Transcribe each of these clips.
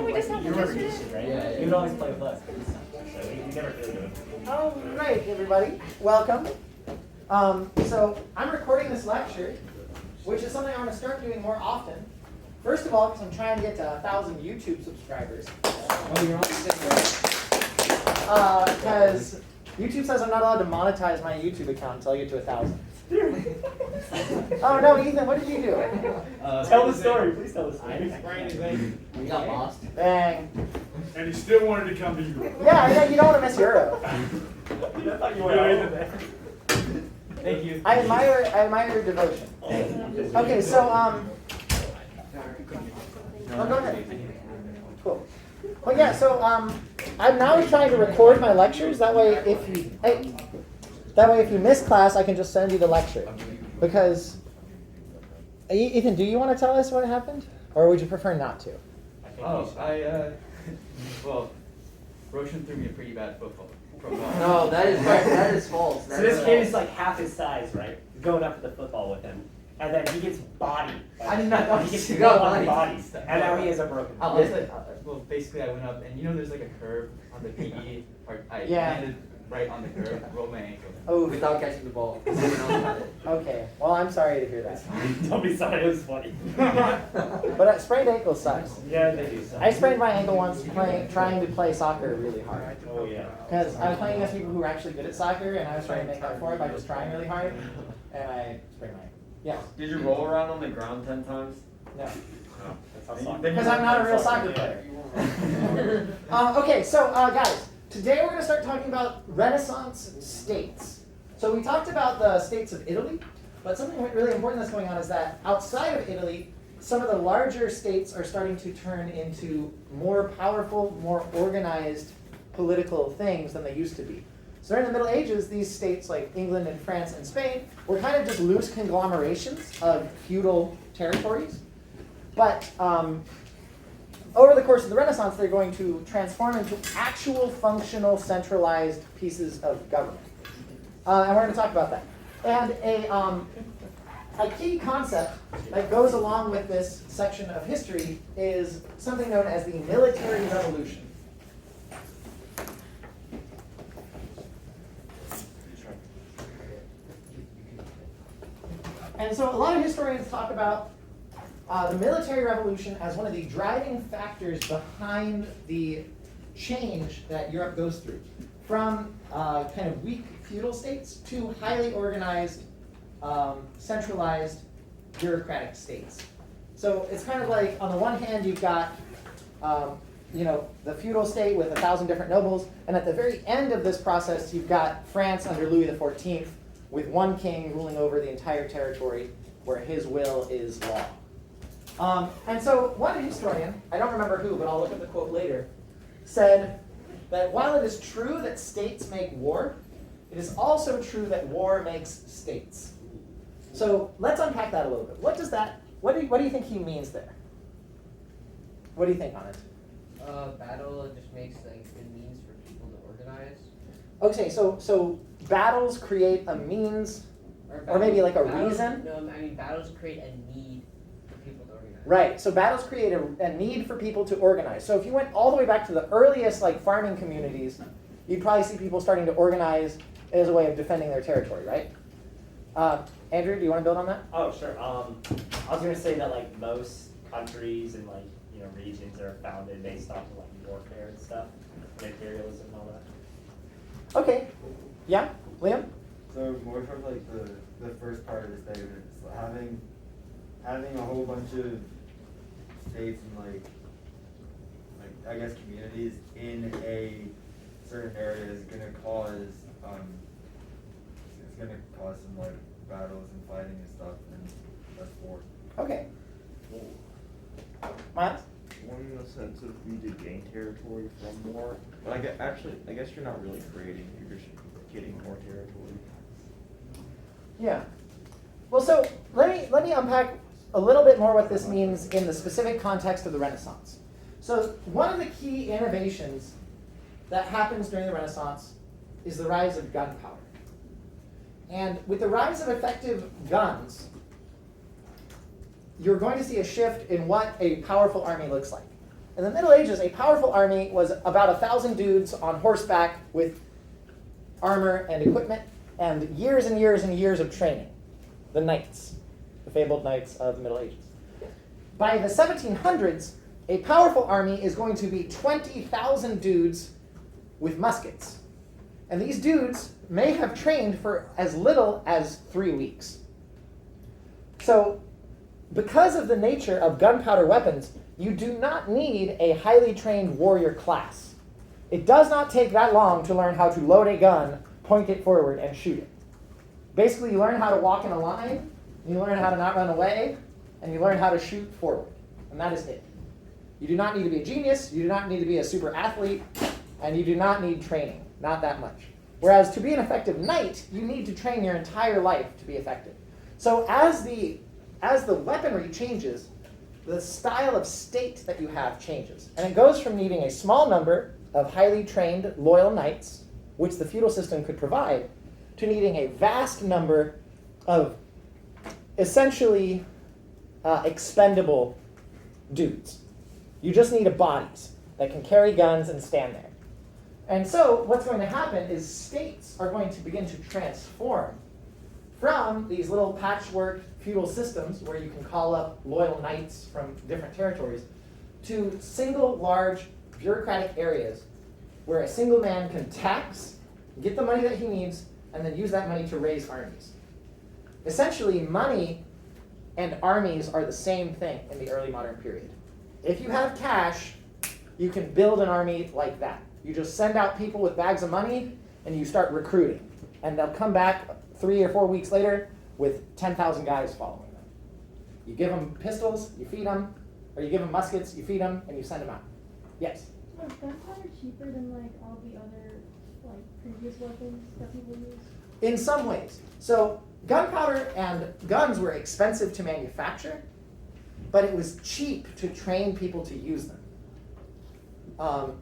we just have You remember Nishin, right? Yeah. You would always play with us. So we never really do it. All right, everybody, welcome. So I'm recording this lecture, which is something I want to start doing more often. First of all, because I'm trying to get to 1,000 YouTube subscribers. Because YouTube says I'm not allowed to monetize my YouTube account until I get to 1,000. Oh no, Ethan, what did you do? Tell the story. Please tell the story. We got lost. Bang. And he still wanted to come to you. Yeah, you don't want to miss Euro. I thought you were over there. Thank you. I admire your devotion. Okay, so oh, go ahead. Cool. Well, yeah. So I'm now trying to record my lectures. That way, if you miss class, I can just send you the lecture. Because Ethan, do you want to tell us what happened, or would you prefer not to? Well, Roshan threw me a pretty bad football. No, that is false. So this kid is like half his size, right? He's going up to the football with him. And then he gets bodied. I did not know he gets he got got on the bodied. bodies. And now he has a broken How body. is it? Well, basically I went up, and there's like a curve on the PE part. I Yeah. landed right on the curve, rolled my ankle. Oh, Without catching the ball. Someone else had it. okay. Well, I'm sorry to hear that. Don't be sorry, it was funny. But sprained ankle sucks. Yeah, they do. I sprained my ankle once trying to play soccer really hard. Oh, yeah. Because I was playing against people who were actually good at soccer, and I was trying to make up for it by just trying really hard, and I sprained my ankle. Yeah. Did you roll around on the ground 10 times? No. That's how soccer- Because I'm not a real soccer player. Okay, so guys, today we're going to start talking about Renaissance states. So we talked about the states of Italy, but something really important that's going on is that outside of Italy, some of the larger states are starting to turn into more powerful, more organized political things than they used to be. So during the Middle Ages, these states like England and France and Spain were kind of just loose conglomerations of feudal territories. But over the course of the Renaissance, they're going to transform into actual functional centralized pieces of government. And we're going to talk about that. And a key concept that goes along with this section of history is something known as the military revolution. And so a lot of historians talk about the military revolution as one of the driving factors behind the change that Europe goes through, from kind of weak feudal states to highly organized, centralized bureaucratic states. So it's kind of like, on the one hand, you've got the feudal state with 1,000 different nobles, and at the very end of this process, you've got France under Louis XIV, with one king ruling over the entire territory where his will is law. And so one historian, I don't remember who, but I'll look at the quote later, said that while it is true that states make war, it is also true that war makes states. So let's unpack that a little bit. What do you think he means there? What do you think on it? Battle just makes like a means for people to organize. Okay, so battles create a means, or maybe like a reason? No, I mean battles create a need for people to organize. Right, so battles create a need for people to organize. So if you went all the way back to the earliest farming communities, you'd probably see people starting to organize as a way of defending their territory, right? Andrew, do you want to build on that? Oh, sure. I was going to say that most countries and regions are founded based off of warfare and stuff, imperialism and all that. Okay. Yeah, Liam? So more from the first part of the statement, so having a whole bunch of states and I guess communities in a certain area is gonna cause some battles and fighting and stuff, and that's war. Okay. Miles? One in the sense of we did gain territory from war, but I guess you're not really creating, you're just getting more territory. Yeah. Well, so let me unpack a little bit more what this means in the specific context of the Renaissance. So one of the key innovations that happens during the Renaissance is the rise of gunpowder. And with the rise of effective guns, you're going to see a shift in what a powerful army looks like. In the Middle Ages, a powerful army was about 1,000 dudes on horseback with armor and equipment and years and years and years of training. The knights, the fabled knights of the Middle Ages. By the 1700s, a powerful army is going to be 20,000 dudes with muskets. And these dudes may have trained for as little as 3 weeks. So, because of the nature of gunpowder weapons, you do not need a highly trained warrior class. It does not take that long to learn how to load a gun, point it forward, and shoot it. Basically, you learn how to walk in a line, you learn how to not run away, and you learn how to shoot forward. And that is it. You do not need to be a genius, you do not need to be a super athlete, and you do not need training. Not that much. Whereas to be an effective knight, you need to train your entire life to be effective. So as the weaponry changes, the style of state that you have changes. And it goes from needing a small number of highly trained, loyal knights, which the feudal system could provide, to needing a vast number of essentially expendable dudes. You just need bodies that can carry guns and stand there. And so what's going to happen is states are going to begin to transform from these little patchwork feudal systems where you can call up loyal knights from different territories to single large bureaucratic areas where a single man can tax, get the money that he needs, and then use that money to raise armies. Essentially, money and armies are the same thing in the early modern period. If you have cash, you can build an army like that. You just send out people with bags of money and you start recruiting. And they'll come back 3 or 4 weeks later with 10,000 guys following them. You give them pistols, you feed them, or you give them muskets, you feed them, and you send them out. Yes? Was gunpowder cheaper than like all the other like previous weapons that people use? In some ways. So gunpowder and guns were expensive to manufacture, but it was cheap to train people to use them.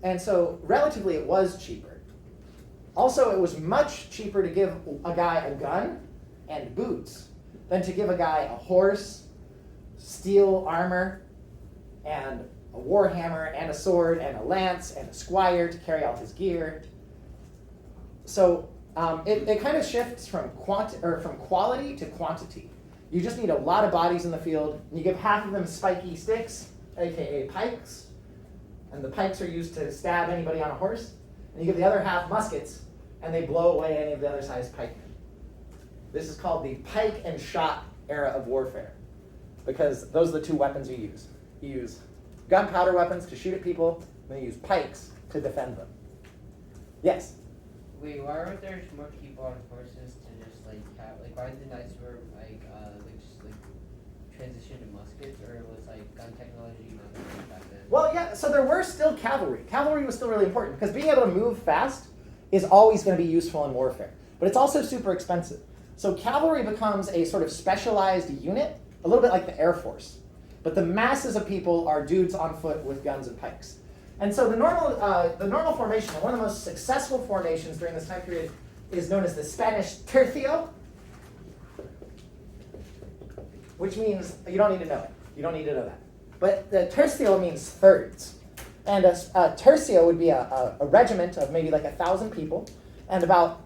And so relatively it was cheaper. Also, it was much cheaper to give a guy a gun and boots than to give a guy a horse, steel armor, and a war hammer, and a sword, and a lance, and a squire to carry all his gear. So it kind of shifts from quality to quantity. You just need a lot of bodies in the field. And you give half of them spiky sticks, aka pikes, and the pikes are used to stab anybody on a horse. And you give the other half muskets, and they blow away any of the other sized pikemen. This is called the Pike and Shot Era of warfare, because those are the two weapons you use. You use gunpowder weapons to shoot at people, and then you use pikes to defend them. Yes? Wait, why weren't there more people on horses to just like have why did the knights were just transition to muskets, or was like gun technology not good back then? Well, yeah, so there were still cavalry. Cavalry was still really important, because being able to move fast is always going to be useful in warfare. But it's also super expensive. So cavalry becomes a sort of specialized unit, a little bit like the Air Force. But the masses of people are dudes on foot with guns and pikes. And so the normal formation, one of the most successful formations during this time period, is known as the Spanish Tertio, which means, you don't need to know it. You don't need to know that. But the tercio means thirds. And a tercio would be a regiment of maybe like 1,000 people, and about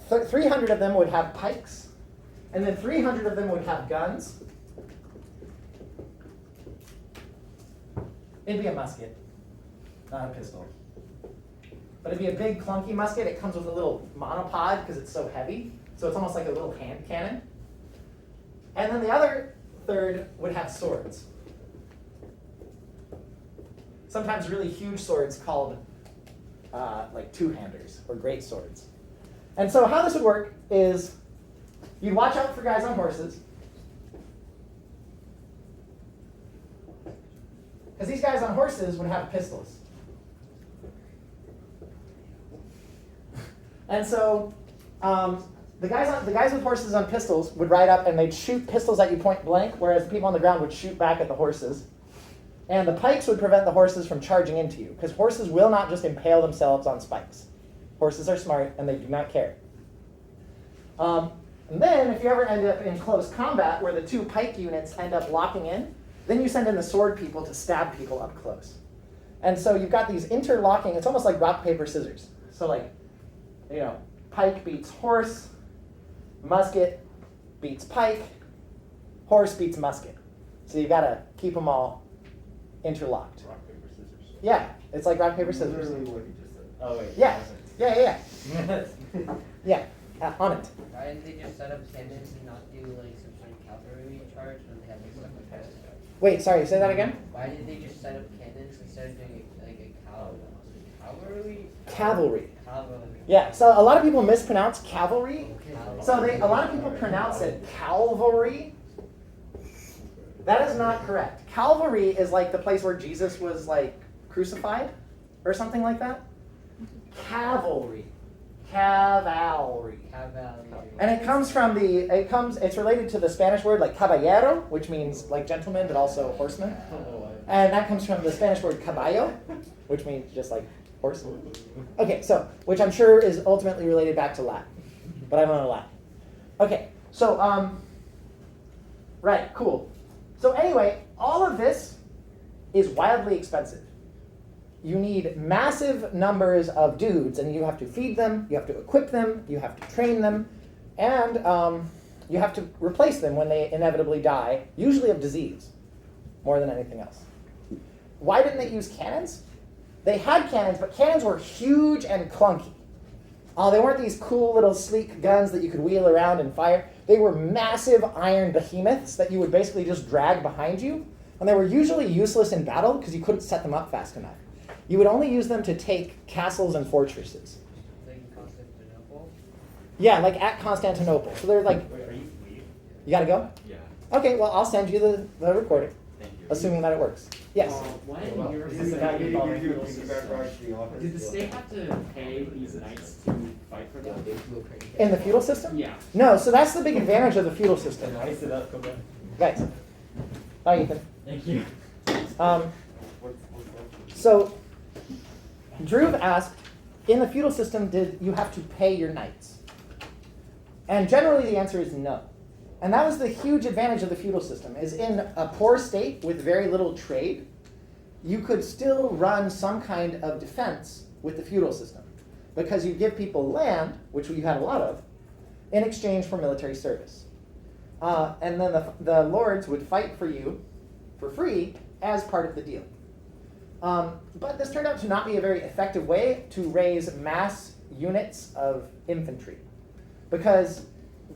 300 of them would have pikes, and then 300 of them would have guns. It'd be a musket, not a pistol. But it'd be a big clunky musket. It comes with a little monopod because it's so heavy. So it's almost like a little hand cannon. And then the other third would have swords. Sometimes really huge swords called like two-handers or great swords. And so how this would work is you'd watch out for guys on horses. Because these guys on horses would have pistols. And so the guys with horses on pistols would ride up and they'd shoot pistols at you point blank, whereas the people on the ground would shoot back at the horses. And the pikes would prevent the horses from charging into you, because horses will not just impale themselves on spikes. Horses are smart and they do not care. And then if you ever end up in close combat where the two pike units end up locking in, Then you send in the sword people to stab people up close. And so you've got these interlocking, it's almost like rock, paper, scissors. So like, pike beats horse, musket beats pike, horse beats musket. So you've got to keep them all interlocked. Rock, paper, scissors. Yeah, it's like rock, paper, scissors. Literally what he just said. Oh, wait. Yeah, yeah. Yeah. Yeah, on it. Why didn't they just set up cannons and not do like some sort of cavalry charge when they had like stuff like that? Wait, sorry, say that again? Why did they just set up cannons instead of doing like a cavalry? Cavalry. Cavalry. Yeah, so a lot of people mispronounce cavalry. Cavalry. So a lot of people pronounce it cavalry. That is not correct. Calvary is like the place where Jesus was like crucified or something like that. Cavalry. Cavalry. Cavalry. And it's related to the Spanish word like caballero, which means like gentleman, but also horseman. And that comes from the Spanish word caballo, which means just like horse. Okay, so, which I'm sure is ultimately related back to Latin, but I don't know Latin. Okay, so, right, cool. So anyway, all of this is wildly expensive. You need massive numbers of dudes, and you have to feed them, you have to equip them, you have to train them, and you have to replace them when they inevitably die, usually of disease, more than anything else. Why didn't they use cannons? They had cannons, but cannons were huge and clunky. They weren't these cool little sleek guns that you could wheel around and fire. They were massive iron behemoths that you would basically just drag behind you, and they were usually useless in battle because you couldn't set them up fast enough. You would only use them to take castles and fortresses. Like in Constantinople? Yeah, like at Constantinople. So they're like, Wait, are you? you gotta go? Yeah. Okay, well, I'll send you the recording, Thank you. assuming that it works. Yes. When you're This is the guy who called me feudal did the state have to pay these knights to fight for them? In the feudal system? Yeah. No, so that's the big advantage of the feudal system. Nice it up, come back. Guys. Bye, Ethan. Thank you. So, Drew asked, in the feudal system, did you have to pay your knights? And generally the answer is no. And that was the huge advantage of the feudal system, is in a poor state with very little trade, you could still run some kind of defense with the feudal system. Because you give people land, which you had a lot of, in exchange for military service. And then the lords would fight for you for free as part of the deal. But this turned out to not be a very effective way to raise mass units of infantry. Because,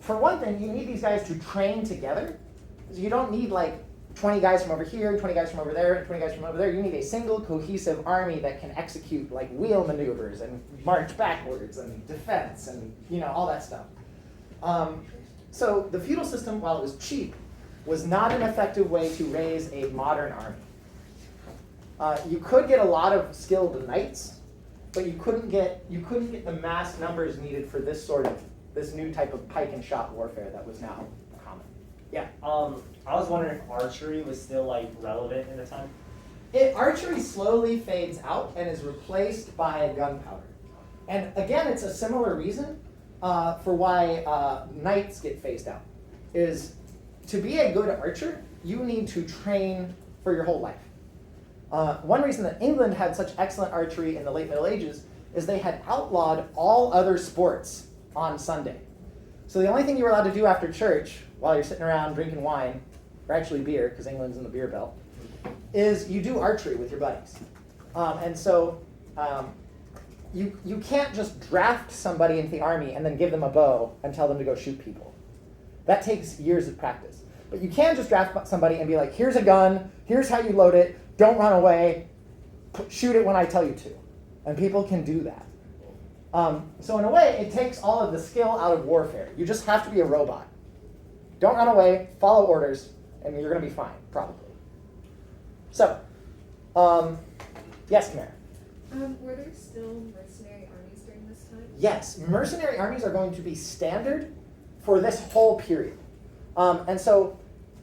for one thing, you need these guys to train together. So you don't need like 20 guys from over here, 20 guys from over there, and 20 guys from over there. You need a single cohesive army that can execute like wheel maneuvers and march backwards and defense and all that stuff. So the feudal system, while it was cheap, was not an effective way to raise a modern army. You could get a lot of skilled knights, but you couldn't get the mass numbers needed for this new type of pike and shot warfare that was now common. Yeah. I was wondering if archery was still like relevant in the time. Archery slowly fades out and is replaced by gunpowder. And again, it's a similar reason for why knights get phased out. Is to be a good archer, you need to train for your whole life. One reason that England had such excellent archery in the late Middle Ages is they had outlawed all other sports on Sunday. So the only thing you were allowed to do after church, while you're sitting around drinking wine, or actually beer, because England's in the beer belt, is you do archery with your buddies. And so you can't just draft somebody into the army and then give them a bow and tell them to go shoot people. That takes years of practice. But you can just draft somebody and be like, here's a gun, here's how you load it, don't run away, shoot it when I tell you to. And people can do that. So in a way, it takes all of the skill out of warfare. You just have to be a robot. Don't run away, follow orders, and you're going to be fine, probably. So, yes, Kamara? Were there still mercenary armies during this time? Yes, mercenary armies are going to be standard for this whole period. And so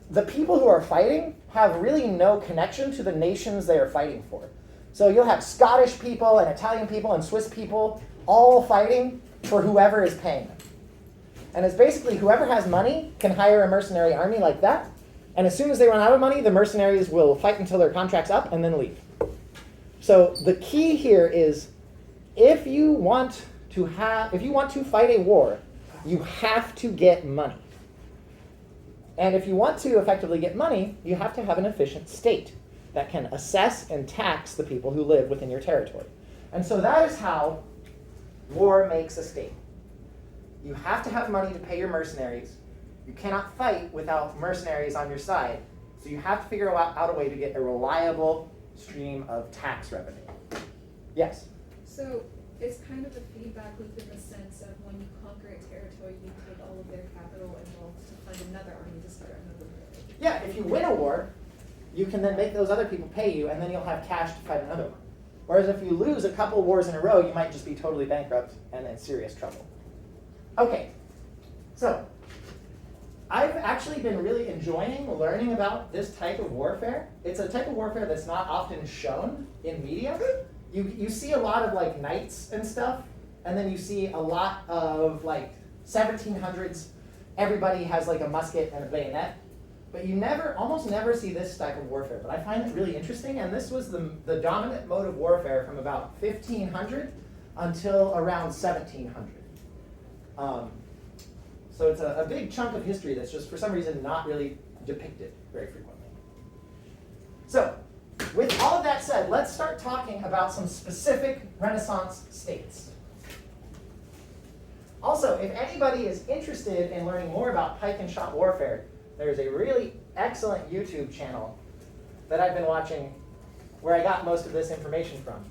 the people who are fighting have really no connection to the nations they are fighting for. So you'll have Scottish people and Italian people and Swiss people all fighting for whoever is paying them. And it's basically whoever has money can hire a mercenary army like that, And as soon as they run out of money, the mercenaries will fight until their contract's up and then leave. So the key here is if you want to fight a war, you have to get money. And if you want to effectively get money, you have to have an efficient state that can assess and tax the people who live within your territory. And so that is how war makes a state. You have to have money to pay your mercenaries. You cannot fight without mercenaries on your side. So you have to figure out a way to get a reliable stream of tax revenue. Yes? So it's kind of a feedback loop in the sense of when you conquer a territory, you take all of their capital and wealth to fund another army to start another war. Yeah, if you win a war, you can then make those other people pay you, and then you'll have cash to fight another one. Whereas if you lose a couple wars in a row, you might just be totally bankrupt and in serious trouble. Okay, so I've actually been really enjoying learning about this type of warfare. It's a type of warfare that's not often shown in media. You see a lot of like knights and stuff, and then you see a lot of like 1700s, everybody has like a musket and a bayonet. But you almost never see this type of warfare. But I find it really interesting, and this was the dominant mode of warfare from about 1500 until around 1700. So it's a big chunk of history that's just for some reason not really depicted very frequently. So with all of that said, let's start talking about some specific Renaissance states. Also, if anybody is interested in learning more about pike and shot warfare, there's a really excellent YouTube channel that I've been watching where I got most of this information from.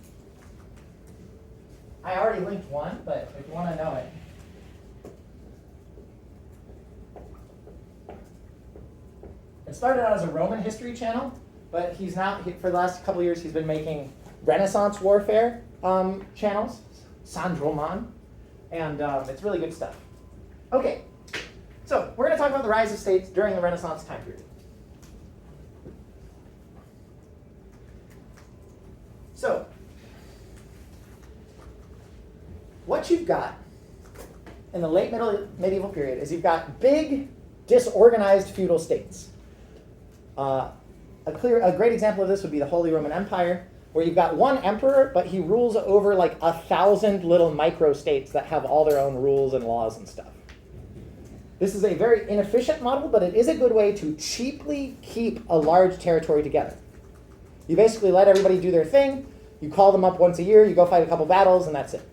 I already linked one, but if you want to know it. It started out as a Roman history channel, but for the last couple of years, he's been making Renaissance warfare channels, Sandroman, and it's really good stuff. Okay, so we're going to talk about the rise of states during the Renaissance time period. So, what you've got in the late medieval period is you've got big, disorganized feudal states. A great example of this would be the Holy Roman Empire, where you've got one emperor, but he rules over like 1,000 little micro-states that have all their own rules and laws and stuff. This is a very inefficient model, but it is a good way to cheaply keep a large territory together. You basically let everybody do their thing, you call them up once a year, you go fight a couple battles, and that's it.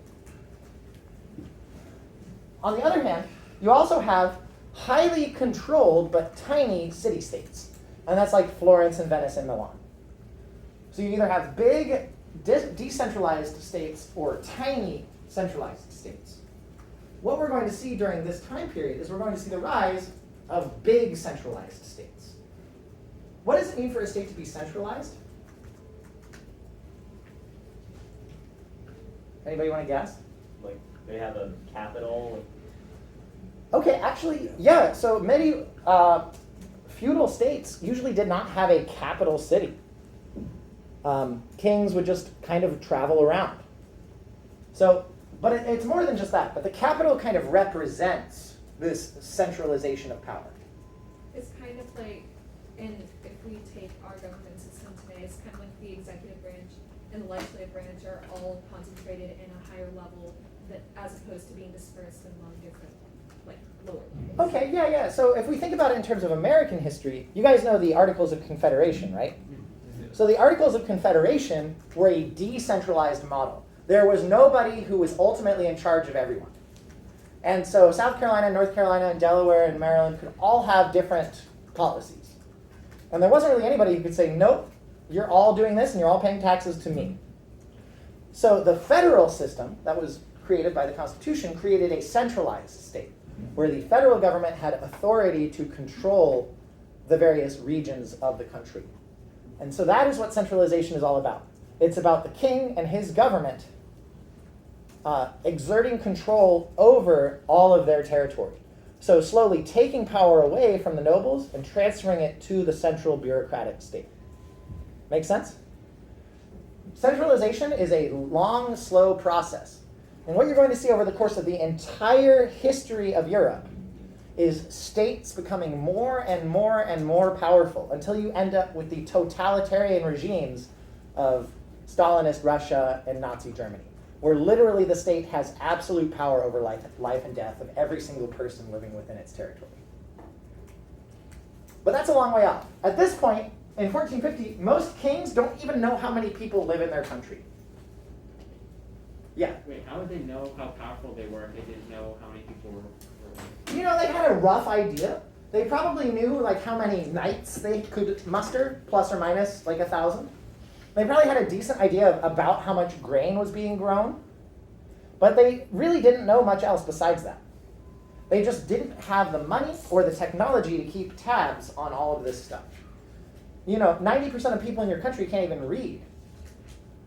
On the other hand, you also have highly controlled but tiny city-states. And that's like Florence and Venice and Milan. So you either have big decentralized states or tiny centralized states. What we're going to see during this time period is we're going to see the rise of big centralized states. What does it mean for a state to be centralized? Anybody want to guess? Like they have a capital. Okay, actually, yeah. So many feudal states usually did not have a capital city. Kings would just kind of travel around. So, but it's more than just that. But the capital kind of represents this centralization of power. It's kind of like, if we take our government system today, it's kind of like the executive branch and the legislative branch are all concentrated in a higher level that, as opposed to being dispersed among different, like, lower levels. Okay, yeah. So if we think about it in terms of American history, you guys know the Articles of Confederation, right? So the Articles of Confederation were a decentralized model. There was nobody who was ultimately in charge of everyone. And so South Carolina, North Carolina, and Delaware, and Maryland could all have different policies. And there wasn't really anybody who could say, nope, you're all doing this and you're all paying taxes to me. So the federal system that was created by the Constitution created a centralized state where the federal government had authority to control the various regions of the country. And so that is what centralization is all about. It's about the king and his government exerting control over all of their territory. So slowly taking power away from the nobles and transferring it to the central bureaucratic state. Make sense? Centralization is a long, slow process. And what you're going to see over the course of the entire history of Europe is states becoming more and more and more powerful until you end up with the totalitarian regimes of Stalinist Russia and Nazi Germany, where literally the state has absolute power over life and death of every single person living within its territory. But that's a long way off. At this point, in 1450, most kings don't even know how many people live in their country. Yeah. Wait, how would they know how powerful they were if they didn't know how many people were? You know, they had a rough idea. They probably knew like how many knights they could muster, plus or minus like 1,000. They probably had a decent idea about how much grain was being grown, but they really didn't know much else besides that. They just didn't have the money or the technology to keep tabs on all of this stuff. You know, 90% of people in your country can't even read.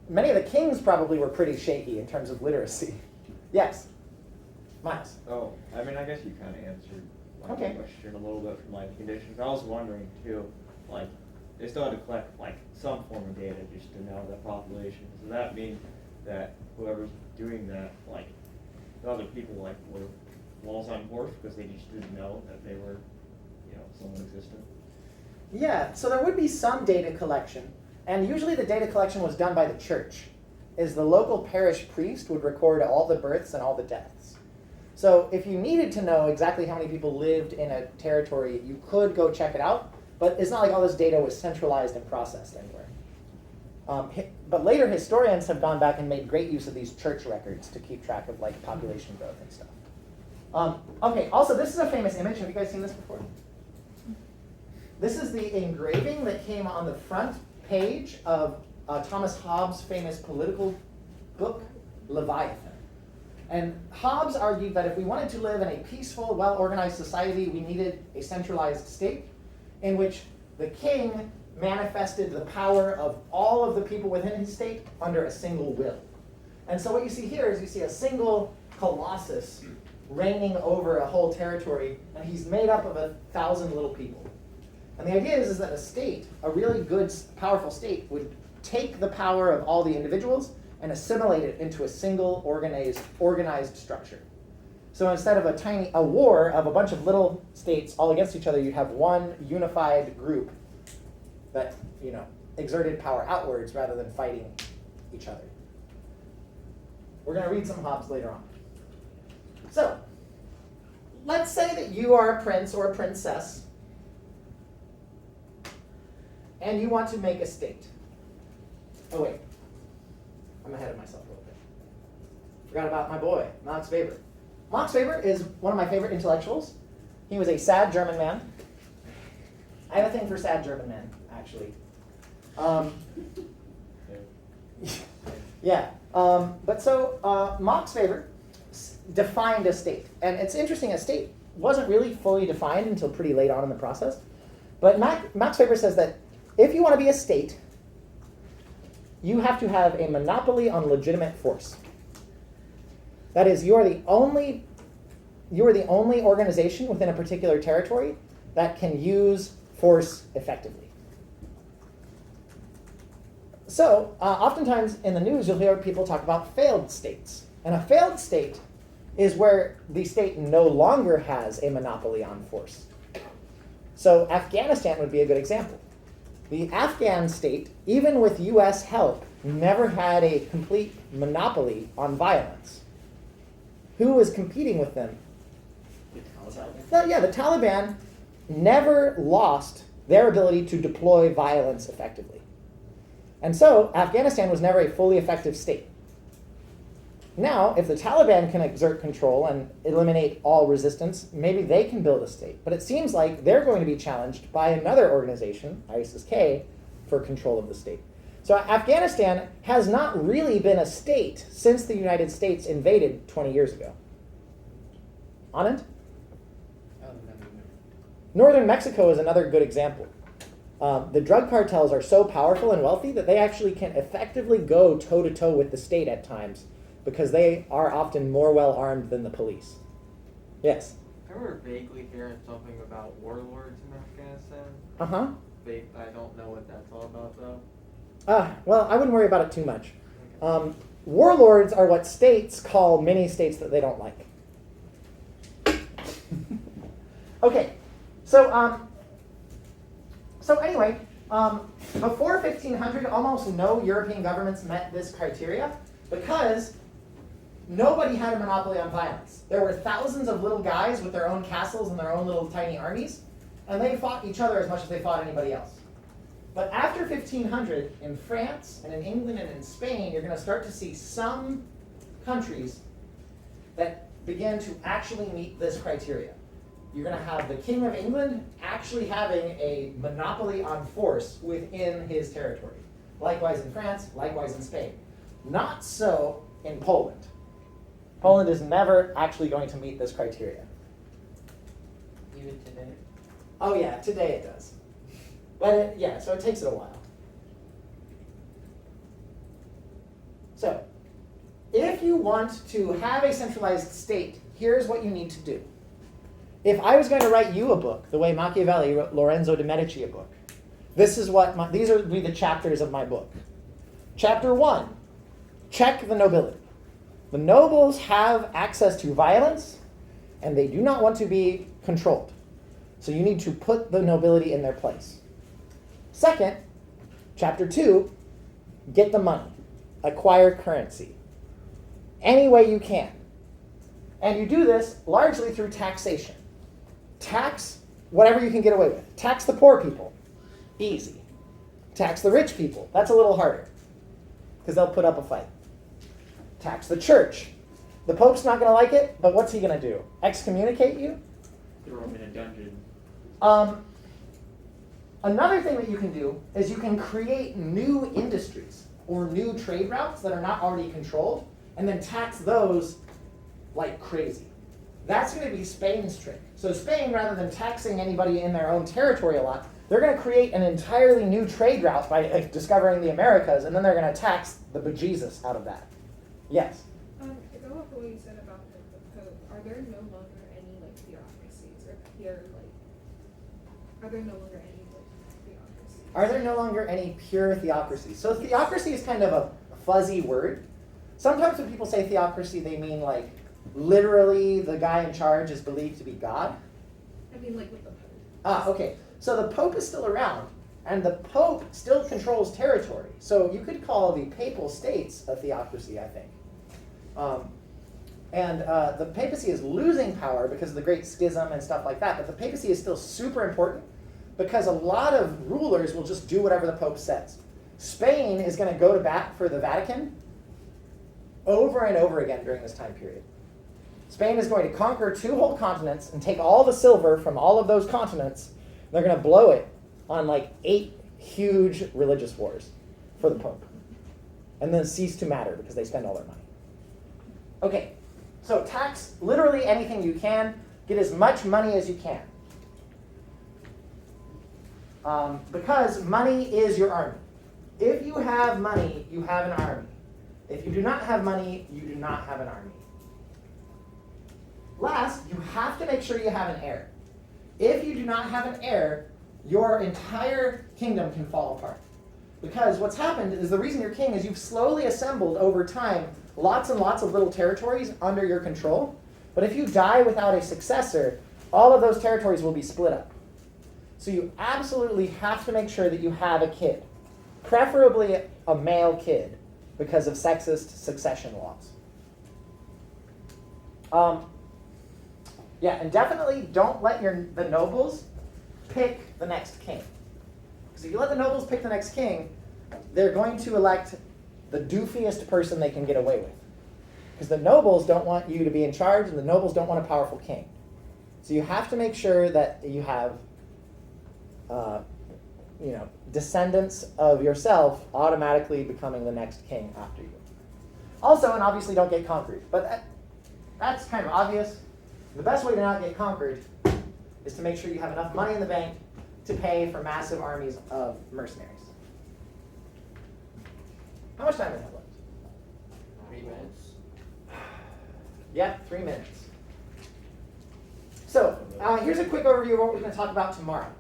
Many of the kings probably were pretty shaky in terms of literacy. Yes? Miles? Oh, I mean, I guess you kind of answered my Okay. question a little bit from life conditions. I was wondering too, like, they still had to collect like some form of data just to know the population. Does that mean that whoever's doing that, like, the other people like were walls on horse because they just didn't know that they were, you know, someone existent? Yeah, so there would be some data collection, and usually the data collection was done by the church, is the local parish priest would record all the births and all the deaths. So if you needed to know exactly how many people lived in a territory, you could go check it out, but it's not like all this data was centralized and processed anywhere. But later historians have gone back and made great use of these church records to keep track of like population growth and stuff. Okay, also this is a famous image. Have you guys seen this before? This is the engraving that came on the front page of Thomas Hobbes' famous political book, Leviathan. And Hobbes argued that if we wanted to live in a peaceful, well-organized society, we needed a centralized state in which the king manifested the power of all of the people within his state under a single will. And so what you see here is you see a single colossus reigning over a whole territory, and he's made up of 1,000 little people. And the idea is that a state, a really good, powerful state, would take the power of all the individuals and assimilate it into a single organized structure. So instead of a war of a bunch of little states all against each other, you'd have one unified group that, you know, exerted power outwards rather than fighting each other. We're going to read some Hobbes later on. So, let's say that you are a prince or a princess, and you want to make a state. Oh wait, I'm ahead of myself a little bit. Forgot about my boy, Max Weber. Max Weber is one of my favorite intellectuals. He was a sad German man. I have a thing for sad German men, actually. Yeah, but so Max Weber defined a state. And it's interesting, a state wasn't really fully defined until pretty late on in the process. But Max Weber says that if you want to be a state, you have to have a monopoly on legitimate force. That is, you are the only organization within a particular territory that can use force effectively. So, oftentimes in the news, you'll hear people talk about failed states. And a failed state is where the state no longer has a monopoly on force. So Afghanistan would be a good example. The Afghan state, even with US help, never had a complete monopoly on violence. Who was competing with them? The Taliban never lost their ability to deploy violence effectively. And so Afghanistan was never a fully effective state. Now, if the Taliban can exert control and eliminate all resistance, maybe they can build a state. But it seems like they're going to be challenged by another organization, ISIS-K, for control of the state. So Afghanistan has not really been a state since the United States invaded 20 years ago. Anand? Northern Mexico is another good example. The drug cartels are so powerful and wealthy that they actually can effectively go toe-to-toe with the state at times, because they are often more well-armed than the police. Yes? I remember vaguely hearing something about warlords in Afghanistan. Uh-huh. I don't know what that's all about, though. Well, I wouldn't worry about it too much. Warlords are what states call many states that they don't like. Okay, so anyway, before 1500, almost no European governments met this criteria because nobody had a monopoly on violence. There were thousands of little guys with their own castles and their own little tiny armies, and they fought each other as much as they fought anybody else. But after 1500, in France and in England and in Spain, you're going to start to see some countries that begin to actually meet this criteria. You're going to have the King of England actually having a monopoly on force within his territory. Likewise in France, likewise in Spain. Not so in Poland. Poland is never actually going to meet this criteria. Even today. Oh yeah, today it does. But so it takes it a while. So, if you want to have a centralized state, here's what you need to do. If I was going to write you a book, the way Machiavelli wrote Lorenzo de Medici a book, these would be the chapters of my book. Chapter 1, check the nobility. The nobles have access to violence, and they do not want to be controlled. So you need to put the nobility in their place. Second, chapter 2, get the money. Acquire currency. Any way you can. And you do this largely through taxation. Tax whatever you can get away with. Tax the poor people. Easy. Tax the rich people. That's a little harder, because they'll put up a fight. Tax the church. The Pope's not going to like it, but what's he going to do? Excommunicate you? Throw him in a dungeon. Another thing that you can do is you can create new industries or new trade routes that are not already controlled, and then tax those like crazy. That's going to be Spain's trick. So Spain, rather than taxing anybody in their own territory a lot, they're going to create an entirely new trade route by discovering the Americas, and then they're going to tax the bejesus out of that. Yes? To go off what you said about the Pope, are there no longer any like theocracies or pure like? Are there no longer any like theocracies? Are there no longer any pure theocracies? So theocracy is kind of a fuzzy word. Sometimes when people say theocracy, they mean like literally the guy in charge is believed to be God. I mean like with the Pope. Ah, okay. So the Pope is still around, and the Pope still controls territory. So you could call the Papal States a theocracy, I think. The papacy is losing power because of the Great Schism and stuff like that, but the papacy is still super important because a lot of rulers will just do whatever the Pope says. Spain is going to go to bat for the Vatican over and over again during this time period. Spain is going to conquer 2 whole continents and take all the silver from all of those continents. They're going to blow it on like 8 huge religious wars for the Pope. And then cease to matter because they spend all their money. Okay, so tax literally anything you can. Get as much money as you can. Because money is your army. If you have money, you have an army. If you do not have money, you do not have an army. Last, you have to make sure you have an heir. If you do not have an heir, your entire kingdom can fall apart. Because what's happened is the reason you're king is you've slowly assembled over time lots and lots of little territories under your control. But if you die without a successor, all of those territories will be split up. So you absolutely have to make sure that you have a kid. Preferably a male kid because of sexist succession laws. And definitely don't let the nobles pick the next king. Because if you let the nobles pick the next king, they're going to elect the doofiest person they can get away with. Because the nobles don't want you to be in charge, and the nobles don't want a powerful king. So you have to make sure that you have, descendants of yourself automatically becoming the next king after you. Also, and obviously don't get conquered. But that's kind of obvious. The best way to not get conquered is to make sure you have enough money in the bank to pay for massive armies of mercenaries. How much time do I have left? 3 minutes. Yep, 3 minutes. So, here's a quick overview of what we're going to talk about tomorrow.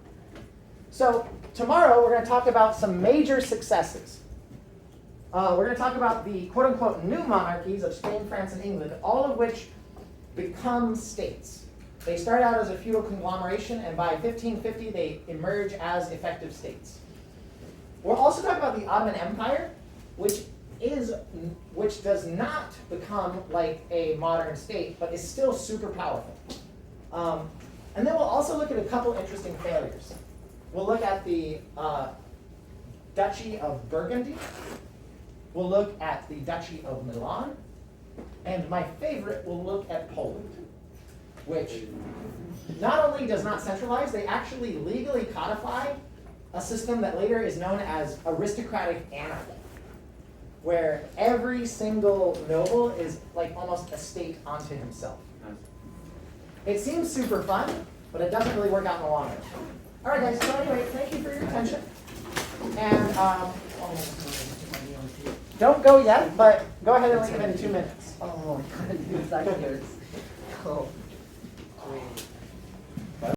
So, tomorrow we're going to talk about some major successes. We're going to talk about the quote-unquote new monarchies of Spain, France, and England, all of which become states. They start out as a feudal conglomeration, and by 1550 they emerge as effective states. We'll also talk about the Ottoman Empire, which does not become like a modern state, but is still super powerful. And then we'll also look at a couple interesting failures. We'll look at the Duchy of Burgundy. We'll look at the Duchy of Milan. And my favorite, we'll look at Poland, which not only does not centralize, they actually legally codify a system that later is known as aristocratic anarchy, where every single noble is like almost a state unto himself. It seems super fun, but it doesn't really work out in the long run. All right, guys, so anyway, thank you for your attention. And don't go yet, but go ahead and leave in 2 minutes. Oh my god, dude, that hurts. Oh. Wait.